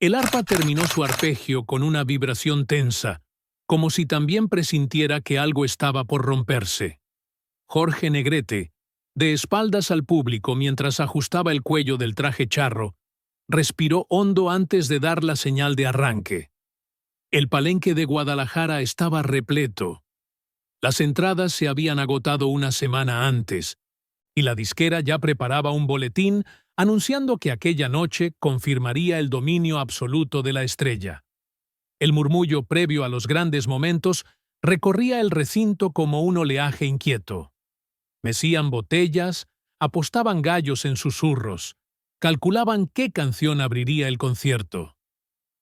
El arpa terminó su arpegio con una vibración tensa, como si también presintiera que algo estaba por romperse. Jorge Negrete, de espaldas al público mientras ajustaba el cuello del traje charro, respiró hondo antes de dar la señal de arranque. El palenque de Guadalajara estaba repleto. Las entradas se habían agotado una semana antes, y la disquera ya preparaba un boletín anunciando que aquella noche confirmaría el dominio absoluto de la estrella. El murmullo previo a los grandes momentos recorría el recinto como un oleaje inquieto. Mecían botellas, apostaban gallos en susurros, calculaban qué canción abriría el concierto.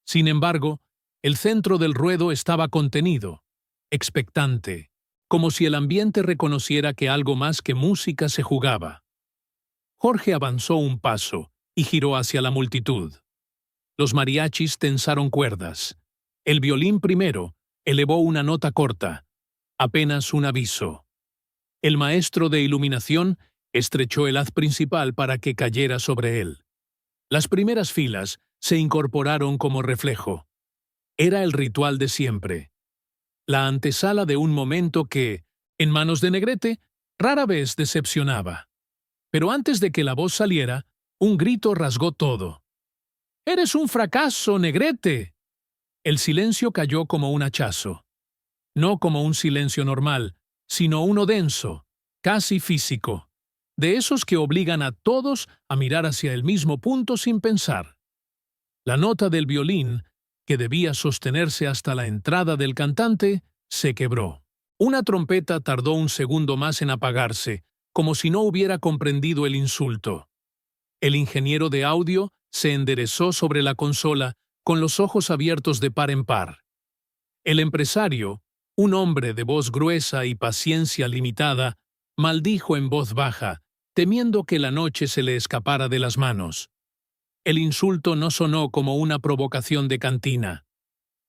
Sin embargo, el centro del ruedo estaba contenido, expectante, como si el ambiente reconociera que algo más que música se jugaba. Jorge avanzó un paso y giró hacia la multitud. Los mariachis tensaron cuerdas. El violín primero elevó una nota corta, apenas un aviso. El maestro de iluminación estrechó el haz principal para que cayera sobre él. Las primeras filas se incorporaron como reflejo. Era el ritual de siempre. La antesala de un momento que, en manos de Negrete, rara vez decepcionaba. Pero antes de que la voz saliera, un grito rasgó todo. «¡Eres un fracaso, Negrete!». El silencio cayó como un hachazo. No como un silencio normal, sino uno denso, casi físico, de esos que obligan a todos a mirar hacia el mismo punto sin pensar. La nota del violín, que debía sostenerse hasta la entrada del cantante, se quebró. Una trompeta tardó un segundo más en apagarse, como si no hubiera comprendido el insulto. El ingeniero de audio se enderezó sobre la consola con los ojos abiertos de par en par. El empresario, un hombre de voz gruesa y paciencia limitada, maldijo en voz baja, temiendo que la noche se le escapara de las manos. El insulto no sonó como una provocación de cantina.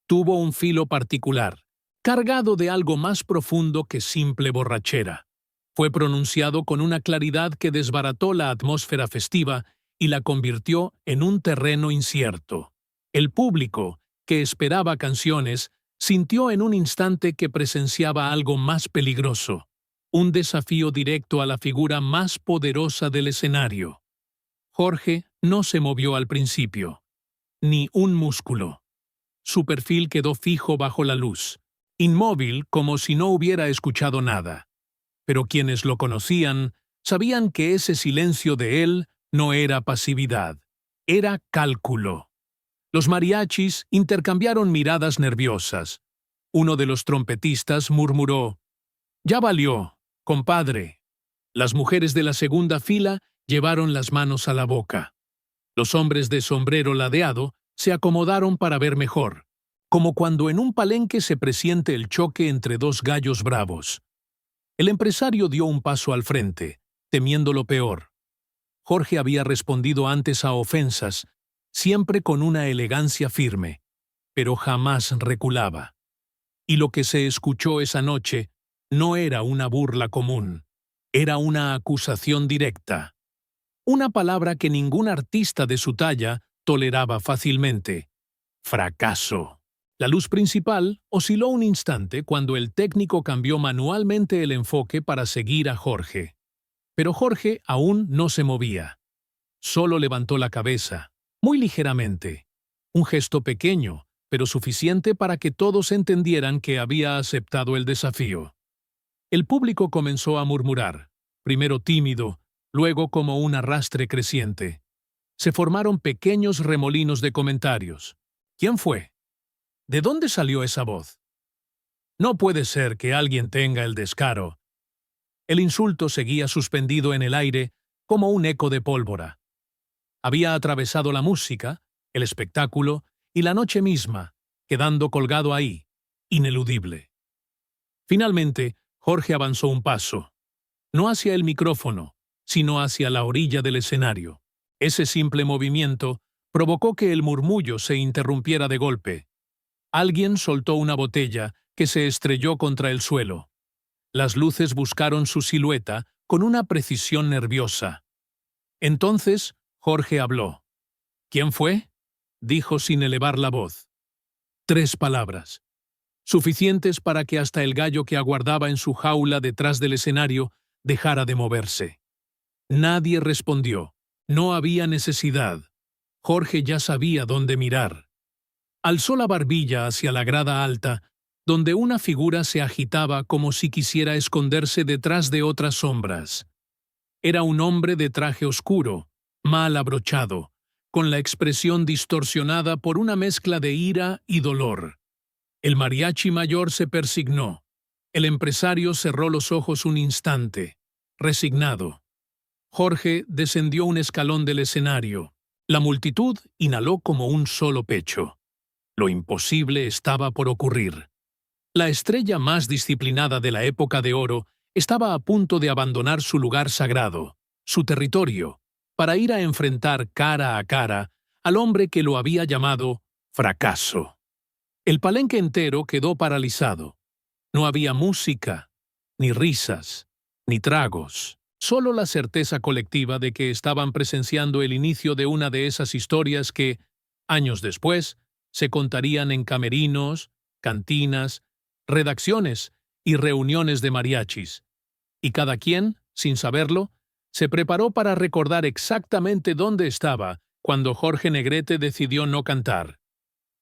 Tuvo un filo particular, cargado de algo más profundo que simple borrachera. Fue pronunciado con una claridad que desbarató la atmósfera festiva y la convirtió en un terreno incierto. El público, que esperaba canciones, sintió en un instante que presenciaba algo más peligroso, un desafío directo a la figura más poderosa del escenario. Jorge no se movió al principio, ni un músculo. Su perfil quedó fijo bajo la luz, inmóvil como si no hubiera escuchado nada. Pero quienes lo conocían sabían que ese silencio de él no era pasividad, era cálculo. Los mariachis intercambiaron miradas nerviosas. Uno de los trompetistas murmuró: «Ya valió, compadre». Las mujeres de la segunda fila llevaron las manos a la boca. Los hombres de sombrero ladeado se acomodaron para ver mejor, como cuando en un palenque se presiente el choque entre dos gallos bravos. El empresario dio un paso al frente, temiendo lo peor. Jorge había respondido antes a ofensas, siempre con una elegancia firme, pero jamás reculaba. Y lo que se escuchó esa noche no era una burla común, era una acusación directa. Una palabra que ningún artista de su talla toleraba fácilmente: fracaso. La luz principal osciló un instante cuando el técnico cambió manualmente el enfoque para seguir a Jorge. Pero Jorge aún no se movía. Solo levantó la cabeza, muy ligeramente. Un gesto pequeño, pero suficiente para que todos entendieran que había aceptado el desafío. El público comenzó a murmurar, primero tímido, luego como un arrastre creciente. Se formaron pequeños remolinos de comentarios. ¿Quién fue? ¿De dónde salió esa voz? No puede ser que alguien tenga el descaro. El insulto seguía suspendido en el aire como un eco de pólvora. Había atravesado la música, el espectáculo y la noche misma, quedando colgado ahí, ineludible. Finalmente, Jorge avanzó un paso, no hacia el micrófono, sino hacia la orilla del escenario. Ese simple movimiento provocó que el murmullo se interrumpiera de golpe. Alguien soltó una botella que se estrelló contra el suelo. Las luces buscaron su silueta con una precisión nerviosa. Entonces, Jorge habló. ¿Quién fue? dijo sin elevar la voz. 3 palabras, suficientes para que hasta el gallo que aguardaba en su jaula detrás del escenario dejara de moverse. Nadie respondió. No había necesidad. Jorge ya sabía dónde mirar. Alzó la barbilla hacia la grada alta, donde una figura se agitaba como si quisiera esconderse detrás de otras sombras. Era un hombre de traje oscuro, mal abrochado, con la expresión distorsionada por una mezcla de ira y dolor. El mariachi mayor se persignó. El empresario cerró los ojos un instante, resignado. Jorge descendió un escalón del escenario. La multitud inhaló como un solo pecho. Lo imposible estaba por ocurrir. La estrella más disciplinada de la época de oro estaba a punto de abandonar su lugar sagrado, su territorio, para ir a enfrentar cara a cara al hombre que lo había llamado fracaso. El palenque entero quedó paralizado. No había música, ni risas, ni tragos, solo la certeza colectiva de que estaban presenciando el inicio de una de esas historias que, años después, se contarían en camerinos, cantinas, redacciones y reuniones de mariachis. Y cada quien, sin saberlo, se preparó para recordar exactamente dónde estaba cuando Jorge Negrete decidió no cantar,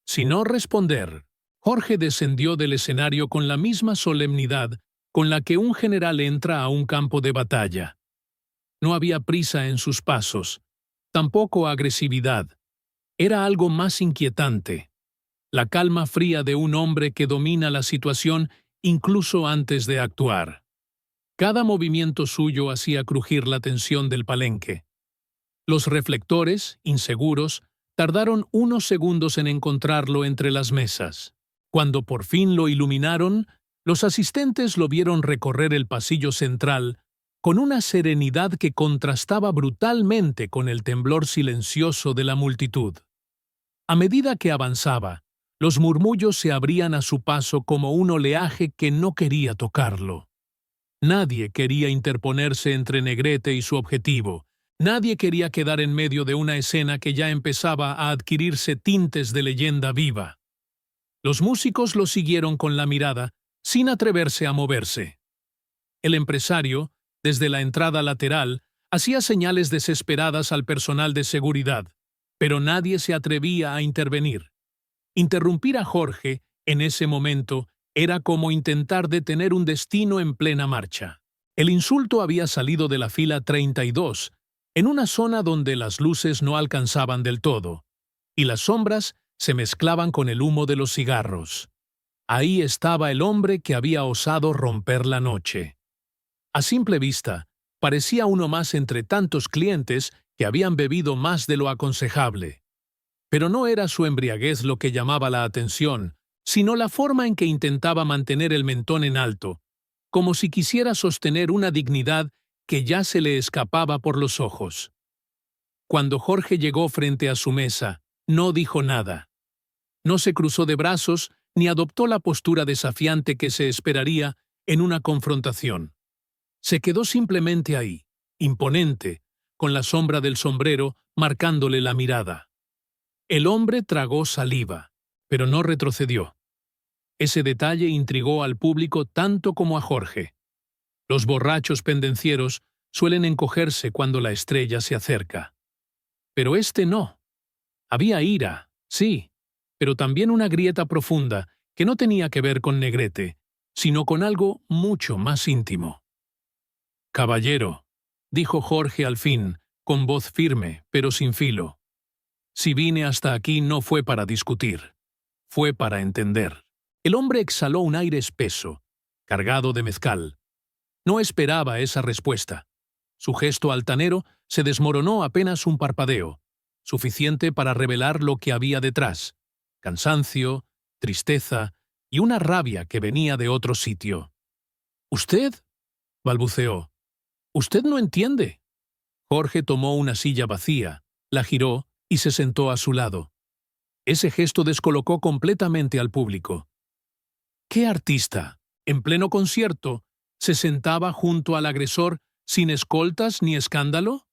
sino responder. Jorge descendió del escenario con la misma solemnidad con la que un general entra a un campo de batalla. No había prisa en sus pasos, tampoco agresividad. Era algo más inquietante, la calma fría de un hombre que domina la situación incluso antes de actuar. Cada movimiento suyo hacía crujir la tensión del palenque. Los reflectores, inseguros, tardaron unos segundos en encontrarlo entre las mesas. Cuando por fin lo iluminaron, los asistentes lo vieron recorrer el pasillo central con una serenidad que contrastaba brutalmente con el temblor silencioso de la multitud. A medida que avanzaba, los murmullos se abrían a su paso como un oleaje que no quería tocarlo. Nadie quería interponerse entre Negrete y su objetivo. Nadie quería quedar en medio de una escena que ya empezaba a adquirirse tintes de leyenda viva. Los músicos lo siguieron con la mirada, sin atreverse a moverse. El empresario, desde la entrada lateral, hacía señales desesperadas al personal de seguridad, pero nadie se atrevía a intervenir. Interrumpir a Jorge, en ese momento, era como intentar detener un destino en plena marcha. El insulto había salido de la fila 32, en una zona donde las luces no alcanzaban del todo, y las sombras se mezclaban con el humo de los cigarros. Ahí estaba el hombre que había osado romper la noche. A simple vista, parecía uno más entre tantos clientes que habían bebido más de lo aconsejable. Pero no era su embriaguez lo que llamaba la atención, sino la forma en que intentaba mantener el mentón en alto, como si quisiera sostener una dignidad que ya se le escapaba por los ojos. Cuando Jorge llegó frente a su mesa, no dijo nada. No se cruzó de brazos ni adoptó la postura desafiante que se esperaría en una confrontación. Se quedó simplemente ahí, imponente, con la sombra del sombrero marcándole la mirada. El hombre tragó saliva, pero no retrocedió. Ese detalle intrigó al público tanto como a Jorge. Los borrachos pendencieros suelen encogerse cuando la estrella se acerca. Pero este no. Había ira, sí, pero también una grieta profunda que no tenía que ver con Negrete, sino con algo mucho más íntimo. «Caballero», dijo Jorge al fin, con voz firme, pero sin filo. «Si vine hasta aquí no fue para discutir, fue para entender». El hombre exhaló un aire espeso, cargado de mezcal. No esperaba esa respuesta. Su gesto altanero se desmoronó apenas un parpadeo, suficiente para revelar lo que había detrás: cansancio, tristeza y una rabia que venía de otro sitio. «¿Usted?», balbuceó. «Usted no entiende». Jorge tomó una silla vacía, la giró y se sentó a su lado. Ese gesto descolocó completamente al público. ¿Qué artista, en pleno concierto, se sentaba junto al agresor sin escoltas ni escándalo?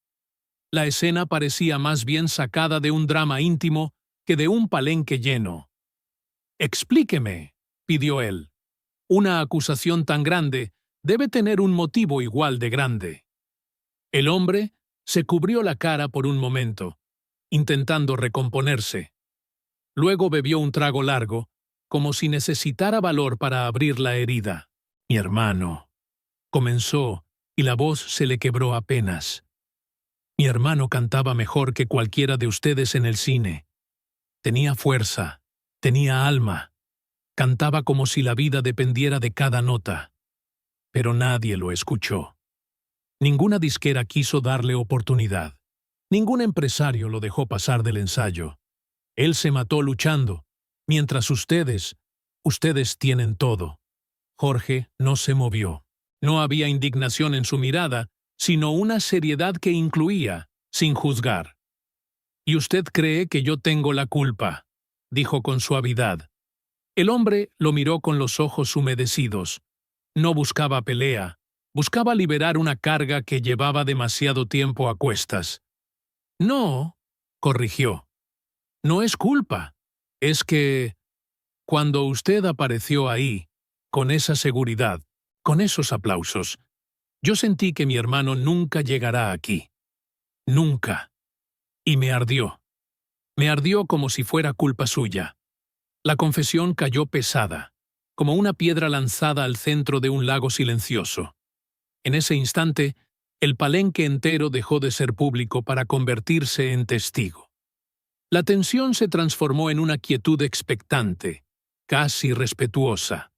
La escena parecía más bien sacada de un drama íntimo que de un palenque lleno. «Explíqueme», pidió él. «Una acusación tan grande debe tener un motivo igual de grande». El hombre se cubrió la cara por un momento, intentando recomponerse. Luego bebió un trago largo, como si necesitara valor para abrir la herida. «Mi hermano», comenzó, y la voz se le quebró apenas. «Mi hermano cantaba mejor que cualquiera de ustedes en el cine. Tenía fuerza, tenía alma. Cantaba como si la vida dependiera de cada nota. Pero nadie lo escuchó. Ninguna disquera quiso darle oportunidad. Ningún empresario lo dejó pasar del ensayo. Él se mató luchando, mientras ustedes tienen todo». Jorge no se movió. No había indignación en su mirada, sino una seriedad que incluía, sin juzgar. «¿Y usted cree que yo tengo la culpa?», dijo con suavidad. El hombre lo miró con los ojos humedecidos. No buscaba pelea, buscaba liberar una carga que llevaba demasiado tiempo a cuestas. «No», corrigió. «No es culpa. Es que, cuando usted apareció ahí, con esa seguridad, con esos aplausos, yo sentí que mi hermano nunca llegará aquí. Nunca. Y me ardió. Me ardió como si fuera culpa suya». La confesión cayó pesada, como una piedra lanzada al centro de un lago silencioso. En ese instante, el palenque entero dejó de ser público para convertirse en testigo. La tensión se transformó en una quietud expectante, casi respetuosa.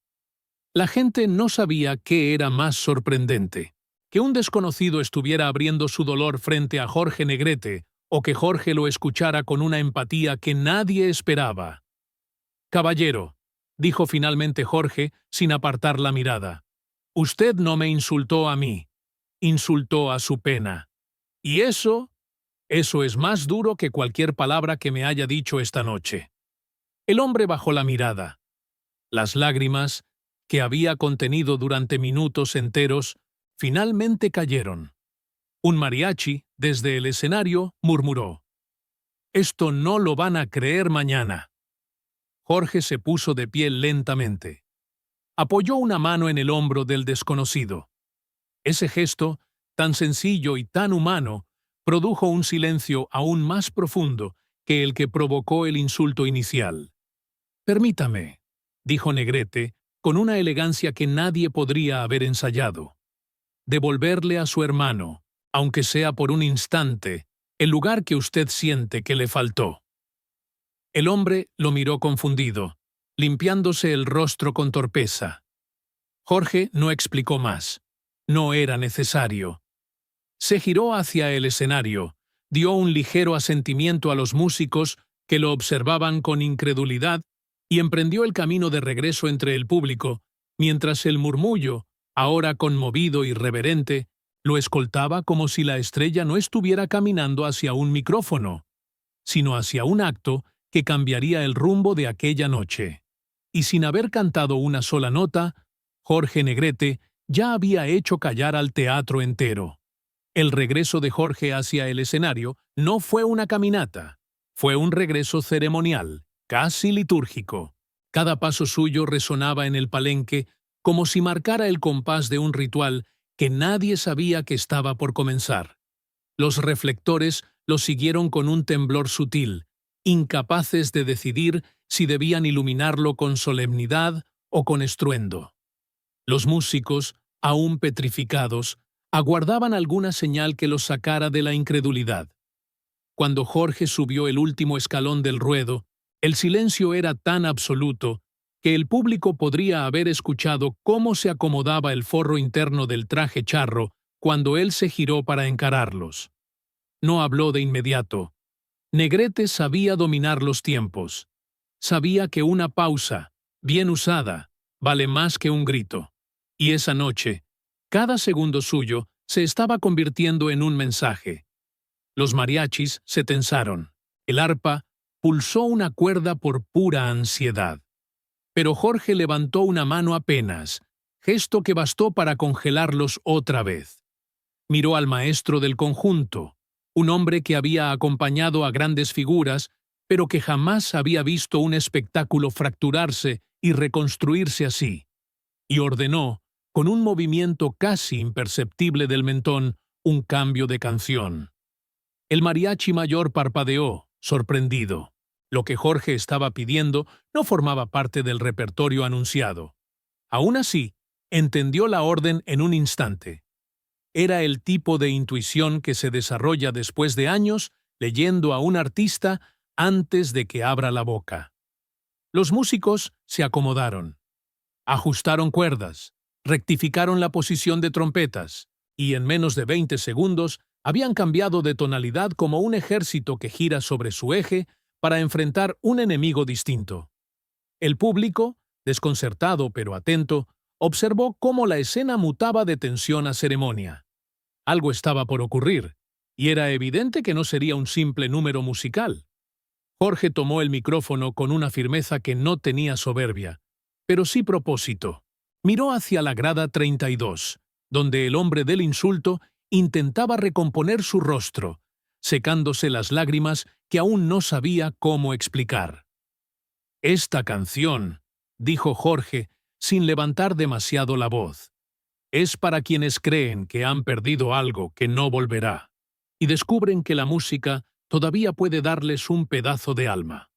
La gente no sabía qué era más sorprendente, que un desconocido estuviera abriendo su dolor frente a Jorge Negrete o que Jorge lo escuchara con una empatía que nadie esperaba. «Caballero», dijo finalmente Jorge sin apartar la mirada, «usted no me insultó a mí, insultó a su pena. Y eso es más duro que cualquier palabra que me haya dicho esta noche». El hombre bajó la mirada. Las lágrimas, que había contenido durante minutos enteros, finalmente cayeron. Un mariachi, desde el escenario, murmuró: «Esto no lo van a creer mañana». Jorge se puso de pie lentamente. Apoyó una mano en el hombro del desconocido. Ese gesto, tan sencillo y tan humano, produjo un silencio aún más profundo que el que provocó el insulto inicial. «Permítame», dijo Negrete, con una elegancia que nadie podría haber ensayado, «devolverle a su hermano, aunque sea por un instante, el lugar que usted siente que le faltó». El hombre lo miró confundido, limpiándose el rostro con torpeza. Jorge no explicó más. No era necesario. Se giró hacia el escenario, dio un ligero asentimiento a los músicos que lo observaban con incredulidad y emprendió el camino de regreso entre el público, mientras el murmullo, ahora conmovido y reverente, lo escoltaba como si la estrella no estuviera caminando hacia un micrófono, sino hacia un acto que cambiaría el rumbo de aquella noche. Y sin haber cantado una sola nota, Jorge Negrete ya había hecho callar al teatro entero. El regreso de Jorge hacia el escenario no fue una caminata, fue un regreso ceremonial, casi litúrgico. Cada paso suyo resonaba en el palenque como si marcara el compás de un ritual que nadie sabía que estaba por comenzar. Los reflectores lo siguieron con un temblor sutil, incapaces de decidir si debían iluminarlo con solemnidad o con estruendo. Los músicos, aún petrificados, aguardaban alguna señal que los sacara de la incredulidad. Cuando Jorge subió el último escalón del ruedo, el silencio era tan absoluto que el público podría haber escuchado cómo se acomodaba el forro interno del traje charro cuando él se giró para encararlos. No habló de inmediato. Negrete sabía dominar los tiempos. Sabía que una pausa, bien usada, vale más que un grito. Y esa noche, cada segundo suyo se estaba convirtiendo en un mensaje. Los mariachis se tensaron. El arpa pulsó una cuerda por pura ansiedad. Pero Jorge levantó una mano apenas, gesto que bastó para congelarlos otra vez. Miró al maestro del conjunto, un hombre que había acompañado a grandes figuras, pero que jamás había visto un espectáculo fracturarse y reconstruirse así, y ordenó, con un movimiento casi imperceptible del mentón, un cambio de canción. El mariachi mayor parpadeó, sorprendido. Lo que Jorge estaba pidiendo no formaba parte del repertorio anunciado. Aún así, entendió la orden en un instante. Era el tipo de intuición que se desarrolla después de años leyendo a un artista antes de que abra la boca. Los músicos se acomodaron, ajustaron cuerdas, rectificaron la posición de trompetas, y en menos de 20 segundos habían cambiado de tonalidad como un ejército que gira sobre su eje para enfrentar un enemigo distinto. El público, desconcertado pero atento, observó cómo la escena mutaba de tensión a ceremonia. Algo estaba por ocurrir, y era evidente que no sería un simple número musical. Jorge tomó el micrófono con una firmeza que no tenía soberbia, pero sí propósito. Miró hacia la grada 32, donde el hombre del insulto intentaba recomponer su rostro, secándose las lágrimas que aún no sabía cómo explicar. «Esta canción», dijo Jorge, sin levantar demasiado la voz, «es para quienes creen que han perdido algo que no volverá, y descubren que la música todavía puede darles un pedazo de alma».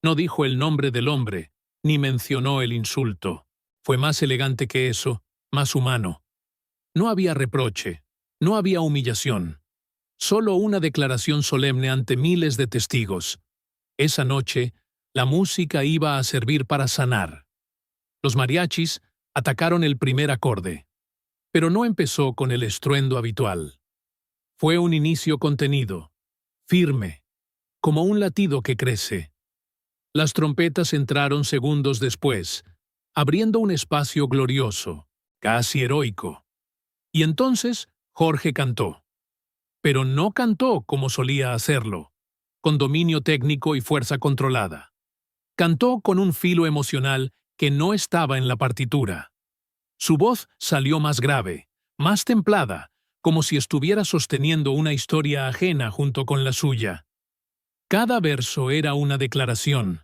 No dijo el nombre del hombre, ni mencionó el insulto. Fue más elegante que eso, más humano. No había reproche, no había humillación. Solo una declaración solemne ante miles de testigos. Esa noche, la música iba a servir para sanar. Los mariachis atacaron el primer acorde, pero no empezó con el estruendo habitual. Fue un inicio contenido, firme, como un latido que crece. Las trompetas entraron segundos después, abriendo un espacio glorioso, casi heroico. Y entonces Jorge cantó. Pero no cantó como solía hacerlo, con dominio técnico y fuerza controlada. Cantó con un filo emocional que no estaba en la partitura. Su voz salió más grave, más templada, como si estuviera sosteniendo una historia ajena junto con la suya. Cada verso era una declaración.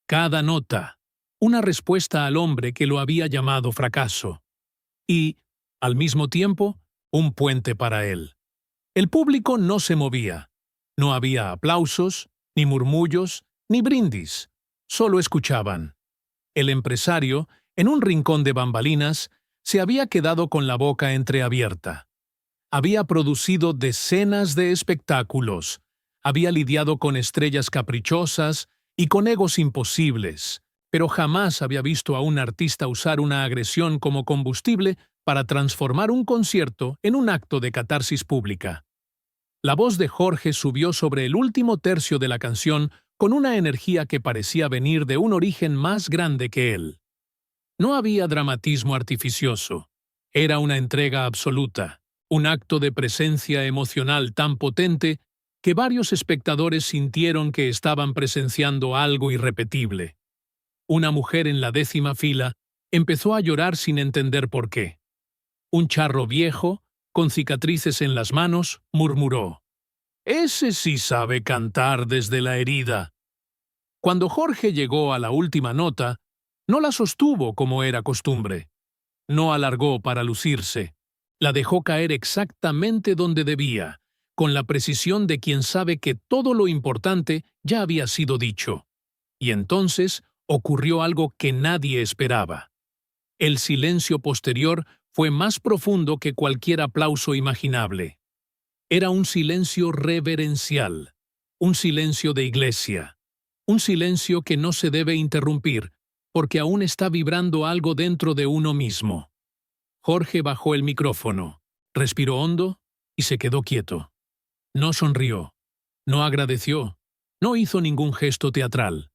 Cada nota, una respuesta al hombre que lo había llamado fracaso. Y, al mismo tiempo, un puente para él. El público no se movía. No había aplausos, ni murmullos, ni brindis. Solo escuchaban. El empresario, en un rincón de bambalinas, se había quedado con la boca entreabierta. Había producido decenas de espectáculos. Había lidiado con estrellas caprichosas y con egos imposibles, pero jamás había visto a un artista usar una agresión como combustible para transformar un concierto en un acto de catarsis pública. La voz de Jorge subió sobre el último tercio de la canción con una energía que parecía venir de un origen más grande que él. No había dramatismo artificioso. Era una entrega absoluta, un acto de presencia emocional tan potente que varios espectadores sintieron que estaban presenciando algo irrepetible. Una mujer en la 10ª fila empezó a llorar sin entender por qué. Un charro viejo, con cicatrices en las manos, murmuró: «Ese sí sabe cantar desde la herida». Cuando Jorge llegó a la última nota, no la sostuvo como era costumbre. No alargó para lucirse. La dejó caer exactamente donde debía, con la precisión de quien sabe que todo lo importante ya había sido dicho. Y entonces ocurrió algo que nadie esperaba. El silencio posterior fue más profundo que cualquier aplauso imaginable. Era un silencio reverencial, un silencio de iglesia, un silencio que no se debe interrumpir, porque aún está vibrando algo dentro de uno mismo. Jorge bajó el micrófono, respiró hondo y se quedó quieto. No sonrió, no agradeció, no hizo ningún gesto teatral.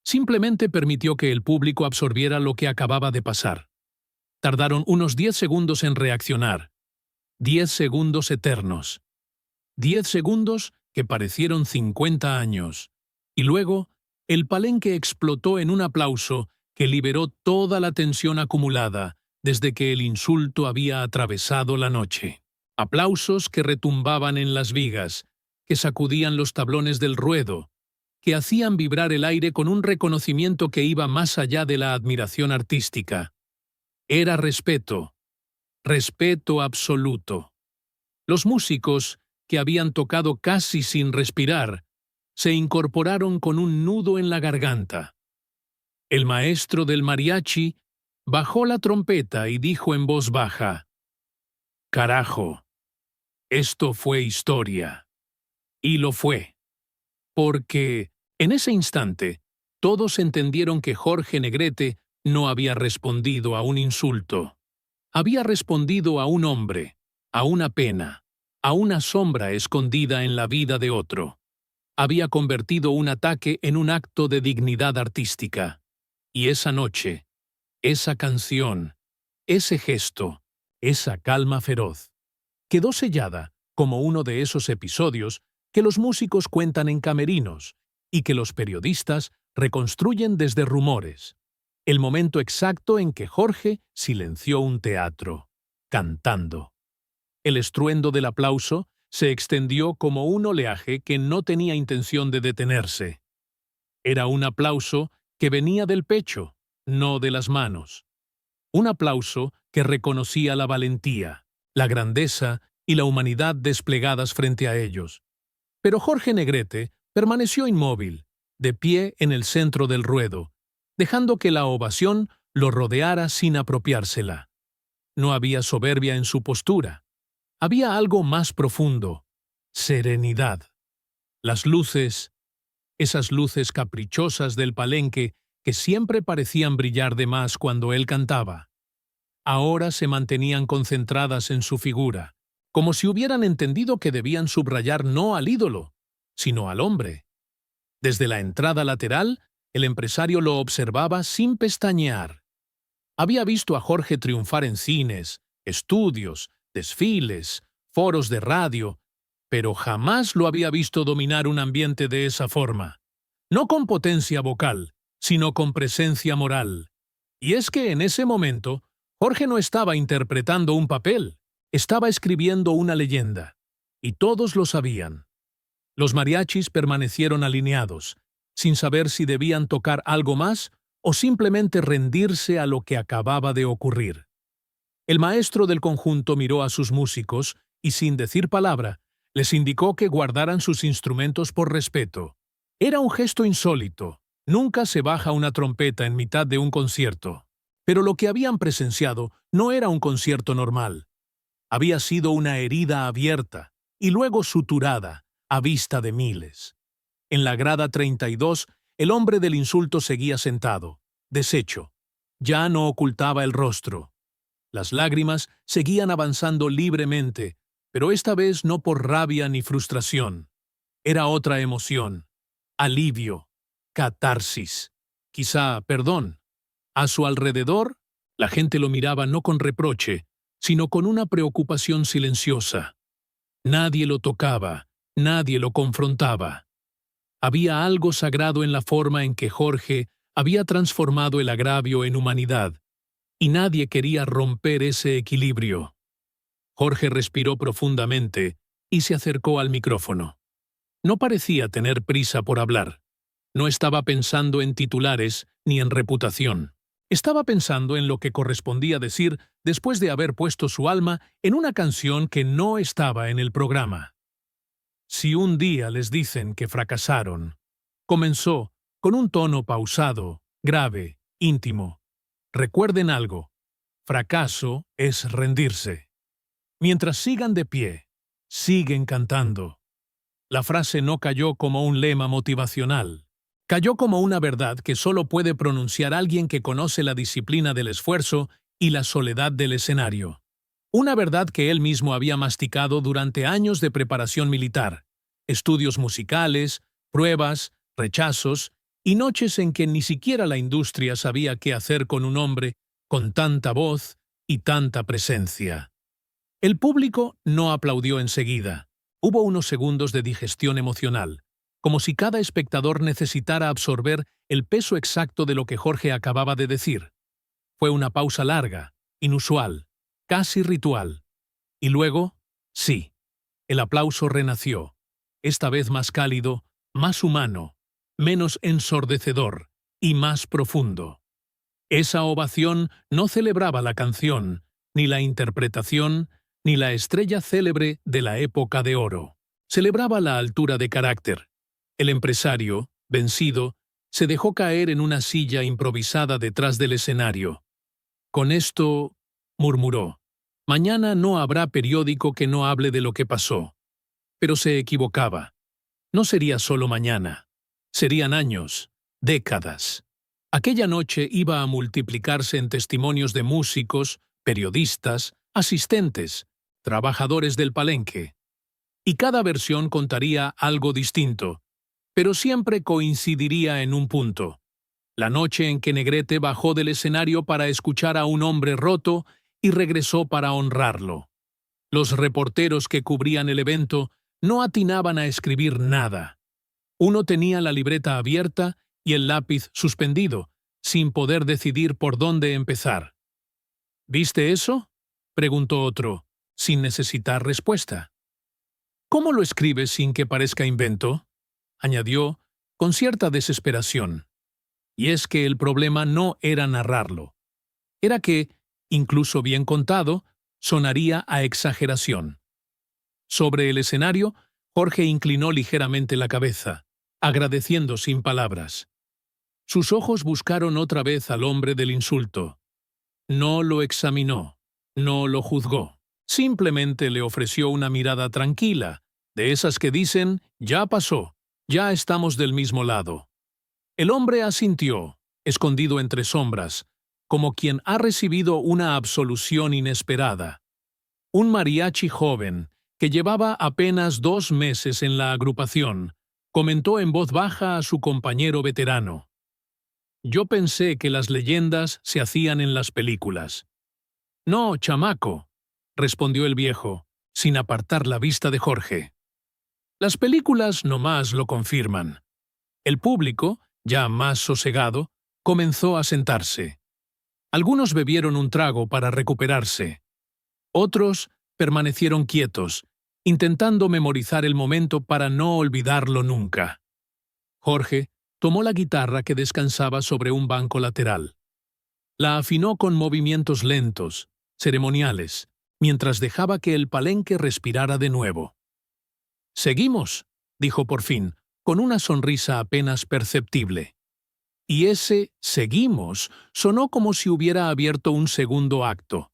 Simplemente permitió que el público absorbiera lo que acababa de pasar. Tardaron unos 10 segundos en reaccionar. 10 segundos eternos. 10 segundos que parecieron 50 años. Y luego, el palenque explotó en un aplauso que liberó toda la tensión acumulada desde que el insulto había atravesado la noche. Aplausos que retumbaban en las vigas, que sacudían los tablones del ruedo, que hacían vibrar el aire con un reconocimiento que iba más allá de la admiración artística. Era respeto, respeto absoluto. Los músicos, que habían tocado casi sin respirar, se incorporaron con un nudo en la garganta. El maestro del mariachi bajó la trompeta y dijo en voz baja: «Carajo, esto fue historia». Y lo fue. Porque, en ese instante, todos entendieron que Jorge Negrete no había respondido a un insulto. Había respondido a un hombre, a una pena, a una sombra escondida en la vida de otro. Había convertido un ataque en un acto de dignidad artística. Y esa noche, esa canción, ese gesto, esa calma feroz, quedó sellada como uno de esos episodios que los músicos cuentan en camerinos y que los periodistas reconstruyen desde rumores. El momento exacto en que Jorge silenció un teatro, cantando. El estruendo del aplauso se extendió como un oleaje que no tenía intención de detenerse. Era un aplauso que venía del pecho, no de las manos. Un aplauso que reconocía la valentía, la grandeza y la humanidad desplegadas frente a ellos. Pero Jorge Negrete permaneció inmóvil, de pie en el centro del ruedo, dejando que la ovación lo rodeara sin apropiársela. No había soberbia en su postura. Había algo más profundo: serenidad. Las luces, esas luces caprichosas del palenque que siempre parecían brillar de más cuando él cantaba, ahora se mantenían concentradas en su figura, como si hubieran entendido que debían subrayar no al ídolo, sino al hombre. Desde la entrada lateral, el empresario lo observaba sin pestañear. Había visto a Jorge triunfar en cines, estudios, desfiles, foros de radio, pero jamás lo había visto dominar un ambiente de esa forma. No con potencia vocal, sino con presencia moral. Y es que en ese momento, Jorge no estaba interpretando un papel, estaba escribiendo una leyenda. Y todos lo sabían. Los mariachis permanecieron alineados, sin saber si debían tocar algo más o simplemente rendirse a lo que acababa de ocurrir. El maestro del conjunto miró a sus músicos y, sin decir palabra, les indicó que guardaran sus instrumentos por respeto. Era un gesto insólito. Nunca se baja una trompeta en mitad de un concierto. Pero lo que habían presenciado no era un concierto normal. Había sido una herida abierta y luego suturada, a vista de miles. En la grada 32, el hombre del insulto seguía sentado, deshecho. Ya no ocultaba el rostro. Las lágrimas seguían avanzando libremente, pero esta vez no por rabia ni frustración. Era otra emoción: alivio, catarsis, quizá perdón. A su alrededor, la gente lo miraba no con reproche, sino con una preocupación silenciosa. Nadie lo tocaba, nadie lo confrontaba. Había algo sagrado en la forma en que Jorge había transformado el agravio en humanidad, y nadie quería romper ese equilibrio. Jorge respiró profundamente y se acercó al micrófono. No parecía tener prisa por hablar. No estaba pensando en titulares ni en reputación. Estaba pensando en lo que correspondía decir después de haber puesto su alma en una canción que no estaba en el programa. Si un día les dicen que fracasaron, comenzó con un tono pausado, grave, íntimo. Recuerden algo: fracaso es rendirse. Mientras sigan de pie, siguen cantando. La frase no cayó como un lema motivacional. Cayó como una verdad que solo puede pronunciar alguien que conoce la disciplina del esfuerzo y la soledad del escenario. Una verdad que él mismo había masticado durante años de preparación militar, estudios musicales, pruebas, rechazos y noches en que ni siquiera la industria sabía qué hacer con un hombre con tanta voz y tanta presencia. El público no aplaudió enseguida. Hubo unos segundos de digestión emocional, como si cada espectador necesitara absorber el peso exacto de lo que Jorge acababa de decir. Fue una pausa larga, inusual, casi ritual. Y luego, sí, el aplauso renació, esta vez más cálido, más humano, menos ensordecedor y más profundo. Esa ovación no celebraba la canción, ni la interpretación, ni la estrella célebre de la época de oro. Celebraba la altura de carácter. El empresario, vencido, se dejó caer en una silla improvisada detrás del escenario. Con esto, murmuró, mañana no habrá periódico que no hable de lo que pasó. Pero se equivocaba. No sería solo mañana. Serían años, décadas. Aquella noche iba a multiplicarse en testimonios de músicos, periodistas, asistentes, trabajadores del palenque. Y cada versión contaría algo distinto, pero siempre coincidiría en un punto. La noche en que Negrete bajó del escenario para escuchar a un hombre roto y regresó para honrarlo. Los reporteros que cubrían el evento no atinaban a escribir nada. Uno tenía la libreta abierta y el lápiz suspendido, sin poder decidir por dónde empezar. ¿Viste eso?, preguntó otro, sin necesitar respuesta. ¿Cómo lo escribes sin que parezca invento?, añadió, con cierta desesperación. Y es que el problema no era narrarlo. Era que, incluso bien contado, sonaría a exageración. Sobre el escenario, Jorge inclinó ligeramente la cabeza, agradeciendo sin palabras. Sus ojos buscaron otra vez al hombre del insulto. No lo examinó, no lo juzgó. Simplemente le ofreció una mirada tranquila, de esas que dicen, ya pasó, ya estamos del mismo lado. El hombre asintió, escondido entre sombras, como quien ha recibido una absolución inesperada. Un mariachi joven, que llevaba apenas 2 meses en la agrupación, comentó en voz baja a su compañero veterano. Yo pensé que las leyendas se hacían en las películas. No, chamaco, respondió el viejo, sin apartar la vista de Jorge. Las películas nomás lo confirman. El público, ya más sosegado, comenzó a sentarse. Algunos bebieron un trago para recuperarse. Otros permanecieron quietos, intentando memorizar el momento para no olvidarlo nunca. Jorge tomó la guitarra que descansaba sobre un banco lateral. La afinó con movimientos lentos, ceremoniales, mientras dejaba que el palenque respirara de nuevo. «Seguimos», dijo por fin, con una sonrisa apenas perceptible. Y ese «seguimos» sonó como si hubiera abierto un segundo acto,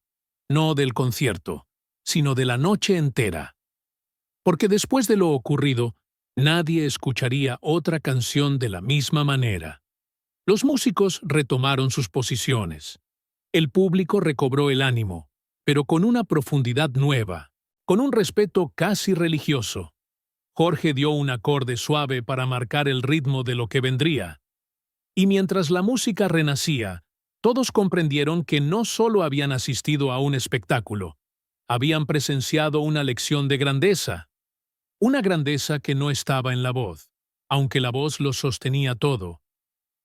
no del concierto, sino de la noche entera. Porque después de lo ocurrido, nadie escucharía otra canción de la misma manera. Los músicos retomaron sus posiciones. El público recobró el ánimo, pero con una profundidad nueva, con un respeto casi religioso. Jorge dio un acorde suave para marcar el ritmo de lo que vendría. Y mientras la música renacía, todos comprendieron que no solo habían asistido a un espectáculo, habían presenciado una lección de grandeza. Una grandeza que no estaba en la voz, aunque la voz lo sostenía todo.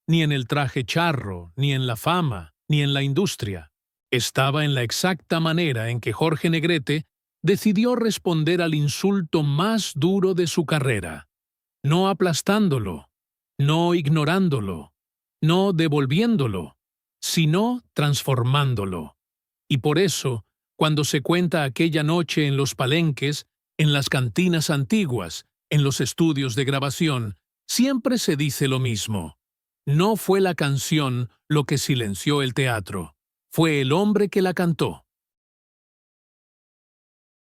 Ni en el traje charro, ni en la fama, ni en la industria. Estaba en la exacta manera en que Jorge Negrete decidió responder al insulto más duro de su carrera. No aplastándolo, no ignorándolo, no devolviéndolo, sino transformándolo. Y por eso, cuando se cuenta aquella noche en los palenques, en las cantinas antiguas, en los estudios de grabación, siempre se dice lo mismo. No fue la canción lo que silenció el teatro, fue el hombre que la cantó.